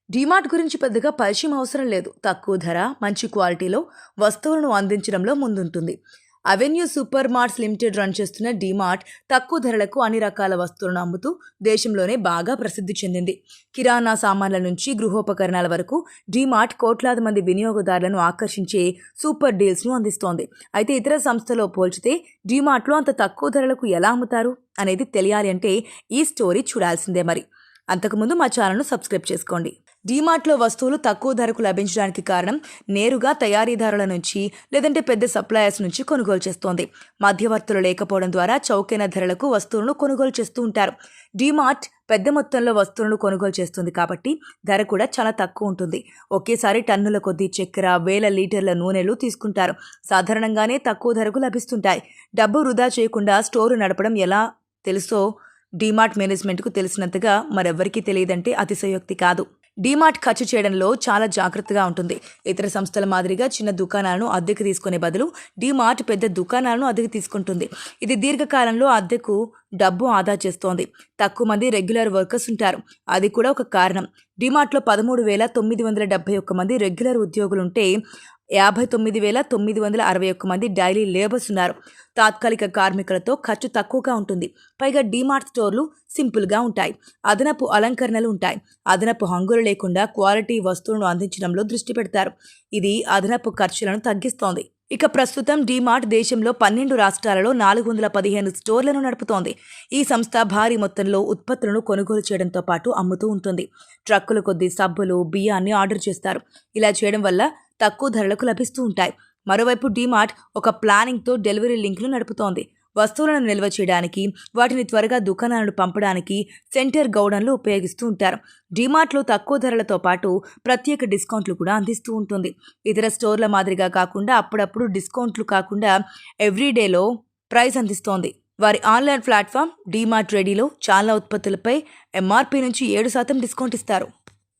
డీమార్ట్ గురించి పెద్దగా పరిచయం అవసరం లేదు. తక్కువ ధర, మంచి క్వాలిటీలో వస్తువులను అందించడంలో ముందుంటుంది. Avenue super marts limited run చేస్తున్న డీమార్ట్ తక్కువ ధరలకు అన్ని రకాల వస్తువులను అమ్ముతూ దేశంలోనే బాగా ప్రసిద్ధి చెందింది. కిరాణా సామాన్ల నుంచి గృహోపకరణాల వరకు డీమార్ట్ కోట్లాది మంది వినియోగదారులను ఆకర్షించే సూపర్ డీల్స్ను అందిస్తోంది. అయితే ఇతర సంస్థలో పోల్చితే డీమార్ట్లో అంత తక్కువ ధరలకు ఎలా అమ్ముతారు అనేది తెలియాలి అంటే ఈ స్టోరీ చూడాల్సిందే. మరి అంతకుముందు మా ఛానల్ను సబ్స్క్రైబ్ చేసుకోండి. డీమార్ట్లో వస్తువులు తక్కువ ధరకు లభించడానికి కారణం నేరుగా తయారీదారుల నుంచి లేదంటే పెద్ద సప్లయర్స్ నుంచి కొనుగోలు చేస్తోంది. మధ్యవర్తులు లేకపోవడం ద్వారా చౌకైన ధరలకు వస్తువులను కొనుగోలు చేస్తూ ఉంటారు. డీమార్ట్ పెద్ద మొత్తంలో వస్తువులను కొనుగోలు చేస్తుంది కాబట్టి ధర కూడా చాలా తక్కువ ఉంటుంది. ఒకేసారి టన్నుల కొద్దీ చక్కెర, వేల లీటర్ల నూనెలు తీసుకుంటారు. సాధారణంగానే తక్కువ ధరకు లభిస్తుంటాయి. డబ్బు వృధా చేయకుండా స్టోరు నడపడం ఎలా తెలుసో డీమార్ట్ మేనేజ్మెంట్కు తెలిసినంతగా మరెవ్వరికీ తెలియదంటే అతిశయోక్తి కాదు. డీమార్ట్ ఖర్చు చేయడంలో చాలా జాగ్రత్తగా ఉంటుంది. ఇతర సంస్థల మాదిరిగా చిన్న దుకాణాలను అద్దెకు తీసుకునే బదులు డీమార్ట్ పెద్ద దుకాణాలను అద్దెకు తీసుకుంటుంది. ఇది దీర్ఘకాలంలో అద్దెకు డబ్బు ఆదా చేస్తోంది. తక్కువ మంది రెగ్యులర్ వర్కర్స్ ఉంటారు. అది కూడా ఒక కారణం. డీమార్ట్లో 13,971 మంది రెగ్యులర్ ఉద్యోగులుంటే 59,961 మంది డైలీ లేబర్స్ ఉన్నారు. తాత్కాలిక కార్మికులతో ఖర్చు తక్కువగా ఉంటుంది. పైగా డీమార్ట్ స్టోర్లు సింపుల్గా ఉంటాయి. అదనపు అలంకరణలు ఉంటాయి. అదనపు హంగులు లేకుండా క్వాలిటీ వస్తువులను అందించడంలో దృష్టి పెడతారు. ఇది అదనపు ఖర్చులను తగ్గిస్తోంది. ఇక ప్రస్తుతం డీమార్ట్ దేశంలో 12 రాష్ట్రాలలో 415 స్టోర్లను నడుపుతోంది. ఈ సంస్థ భారీ మొత్తంలో ఉత్పత్తులను కొనుగోలు చేయడంతో పాటు అమ్ముతూ ఉంటుంది. ట్రక్కుల కొద్దీ సబ్బులు, బియ్యాన్ని ఆర్డర్ చేస్తారు. ఇలా చేయడం వల్ల తక్కువ ధరలకు లభిస్తూ ఉంటాయి. మరోవైపు డీమార్ట్ ఒక ప్లానింగ్తో డెలివరీ లింక్ను నడుపుతోంది. వస్తువులను నిల్వ చేయడానికి, వాటిని త్వరగా దుకాణాలను పంపడానికి సెంటర్ గౌడన్లు ఉపయోగిస్తూ ఉంటారు. డీమార్ట్లో తక్కువ ధరలతో పాటు ప్రత్యేక డిస్కౌంట్లు కూడా అందిస్తూ ఉంటుంది. ఇతర స్టోర్ల మాదిరిగా కాకుండా అప్పుడప్పుడు డిస్కౌంట్లు కాకుండా ఎవ్రీడేలో ప్రైస్ అందిస్తోంది. వారి ఆన్లైన్ ప్లాట్ఫామ్ డీమార్ట్ రెడీలో చాలా ఉత్పత్తులపై MRP నుంచి 7% డిస్కౌంట్ ఇస్తారు.